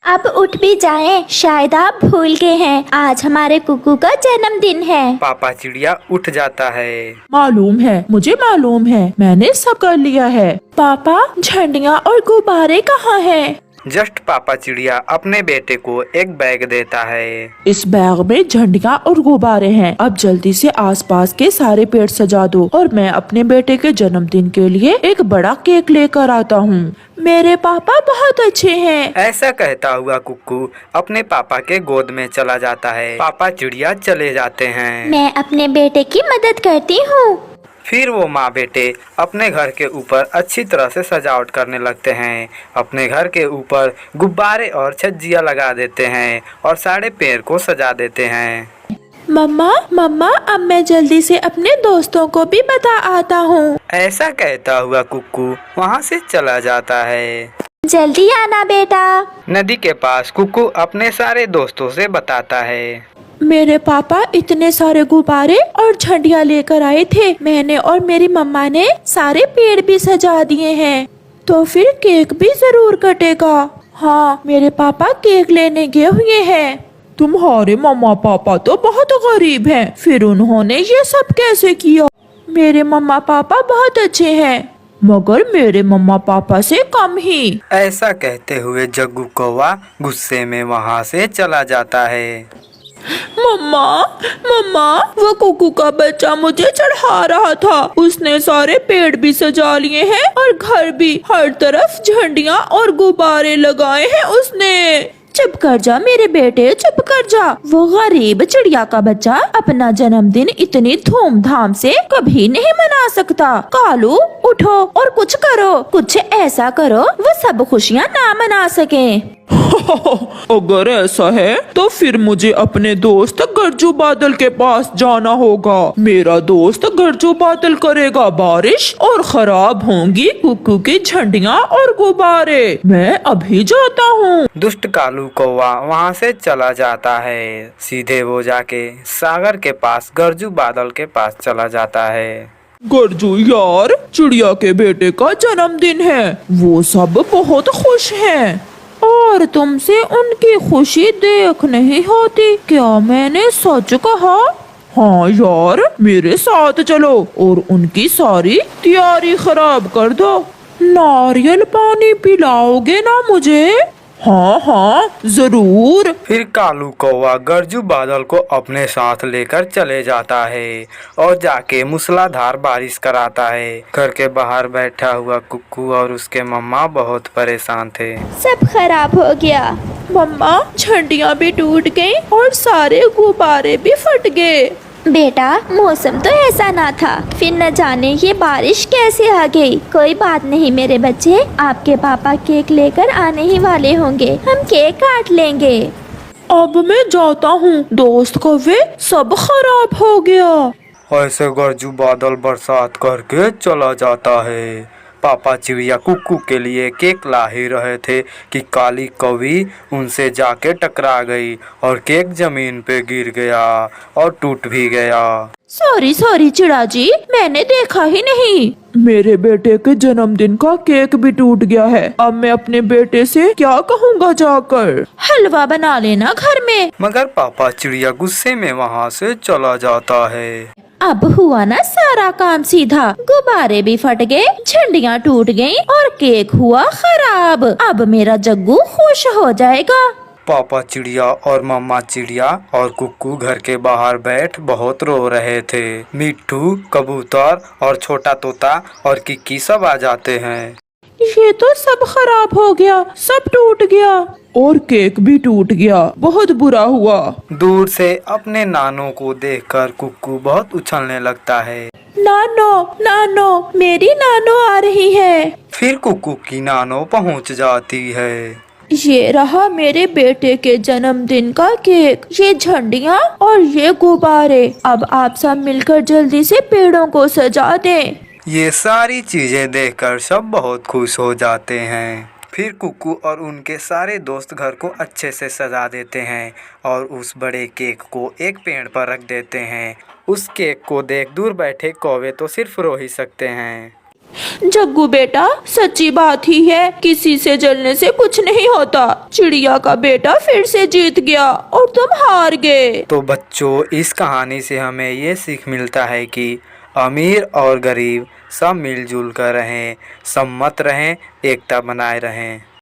अब उठ भी जाएं, शायद आप भूल गए हैं आज हमारे कुकू का जन्मदिन है। पापा चिड़िया उठ जाता है। मालूम है, मुझे मालूम है, मैंने सब कर लिया है। पापा, झंडियाँ और गुब्बारे कहाँ हैं? जस्ट पापा चिड़िया अपने बेटे को एक बैग देता है। इस बैग में झंडियाँ और गुब्बारे हैं। अब जल्दी से आसपास के सारे पेड़ सजा दो और मैं अपने बेटे के जन्मदिन के लिए एक बड़ा केक लेकर आता हूँ। मेरे पापा बहुत अच्छे हैं। ऐसा कहता हुआ कुक्कू अपने पापा के गोद में चला जाता है। पापा चिड़िया चले जाते हैं। मैं अपने बेटे की मदद करती हूँ। फिर वो माँ बेटे अपने घर के ऊपर अच्छी तरह से सजावट करने लगते हैं। अपने घर के ऊपर गुब्बारे और छज्जियाँ लगा देते हैं और सारे पेड़ को सजा देते हैं। मम्मा मम्मा, अब मैं जल्दी से अपने दोस्तों को भी बता आता हूँ। ऐसा कहता हुआ कुक्कू वहाँ से चला जाता है। जल्दी आना बेटा। नदी के पास कुक्कू अपने सारे दोस्तों से बताता है। मेरे पापा इतने सारे गुब्बारे और झंडियाँ लेकर आए थे। मैंने और मेरी मम्मा ने सारे पेड़ भी सजा दिए हैं, तो फिर केक भी जरूर कटेगा। हाँ, मेरे पापा केक लेने गए हुए हैं। तुम्हारे मम्मा पापा तो बहुत गरीब हैं, फिर उन्होंने ये सब कैसे किया? मेरे मम्मा पापा बहुत अच्छे हैं, मगर मेरे मम्मा पापा से कम ही। ऐसा कहते हुए जग्गू कौवा गुस्से में वहाँ से चला जाता है। मम्मा मम्मा, वो कुकू का बच्चा मुझे चढ़ा रहा था। उसने सारे पेड़ भी सजा लिए हैं और घर भी, हर तरफ झंडियाँ और गुब्बारे लगाए हैं उसने। चुप कर जा मेरे बेटे, चुप कर जा। वो गरीब चिड़िया का बच्चा अपना जन्मदिन इतनी धूमधाम से कभी नहीं मना सकता। कालू, उठो और कुछ करो, कुछ ऐसा करो वो सब खुशियाँ ना मना सके। अगर ऐसा है तो फिर मुझे अपने दोस्त गरजू बादल के पास जाना होगा। मेरा दोस्त गरजू बादल करेगा बारिश और खराब होंगी कुकू की झंडियाँ और गुब्बारे। मैं अभी जाता हूँ। दुष्ट कालू कौवा वहाँ से चला जाता है। सीधे वो जाके सागर के पास गरजू बादल के पास चला जाता है। गरजू यार, चिड़िया के बेटे का जन्मदिन है, वो सब बहुत खुश हैं और तुमसे उनकी खुशी देख नहीं होती। क्या मैंने सच कहा? हाँ यार, मेरे साथ चलो और उनकी सारी तैयारी खराब कर दो। नारियल पानी पिलाओगे ना मुझे? हाँ हाँ जरूर। फिर कालू कौवा गरजू बादल को अपने साथ लेकर चले जाता है और जाके मूसलाधार बारिश कराता है। घर के बाहर बैठा हुआ कुक्कू और उसके मम्मा बहुत परेशान थे। सब खराब हो गया। मम्मा, झंडियाँ भी टूट गई और सारे गुब्बारे भी फट गए। बेटा, मौसम तो ऐसा ना था, फिर न जाने ये बारिश कैसे आ गई। कोई बात नहीं मेरे बच्चे, आपके पापा केक लेकर आने ही वाले होंगे, हम केक काट लेंगे। अब मैं जाता हूँ, दोस्त कौवे, सब खराब हो गया। ऐसे गरजू बादल बरसात करके चला जाता है। पापा चिड़िया कुक्कू के लिए केक ला ही रहे थे कि काली कौवी उनसे जाके टकरा गई और केक जमीन पे गिर गया और टूट भी गया। सॉरी सॉरी चिड़ा जी, मैंने देखा ही नहीं। मेरे बेटे के जन्मदिन का केक भी टूट गया है। अब मैं अपने बेटे से क्या कहूँगा जाकर? हलवा बना लेना घर में। मगर पापा चिड़िया गुस्से में वहाँ से चला जाता है। अब हुआ ना सारा काम सीधा, गुब्बारे भी फट गए, झंडियाँ टूट गईं और केक हुआ खराब। अब मेरा जग्गू खुश हो जाएगा। पापा चिड़िया और मम्मा चिड़िया और कुक्कू घर के बाहर बैठ बहुत रो रहे थे। मिट्ठू, कबूतर और छोटा तोता और किक्की सब आ जाते हैं। ये तो सब खराब हो गया, सब टूट गया और केक भी टूट गया, बहुत बुरा हुआ। दूर से अपने नानों को देखकर कुक्कू बहुत उछलने लगता है। नानो नानो, मेरी नानो आ रही है। फिर कुक्कू की नानो पहुंच जाती है। ये रहा मेरे बेटे के जन्मदिन का केक, ये झंडियाँ और ये गुब्बारे। अब आप सब मिलकर जल्दी से पेड़ों को सजा दें। ये सारी चीजें देखकर सब बहुत खुश हो जाते हैं। फिर कुक्कू और उनके सारे दोस्त घर को अच्छे से सजा देते हैं और उस बड़े केक को एक पेड़ पर रख देते हैं। उस केक को देख दूर बैठे कौवे तो सिर्फ रो ही सकते हैं। जग्गू बेटा, सच्ची बात ही है, किसी से जलने से कुछ नहीं होता। चिड़िया का बेटा फिर से जीत गया और तुम हार गए। तो बच्चों, इस कहानी से हमें ये सीख मिलता है कि अमीर और गरीब सब मिलजुल कर रहें, सम्मत रहें, एकता बनाए रहें।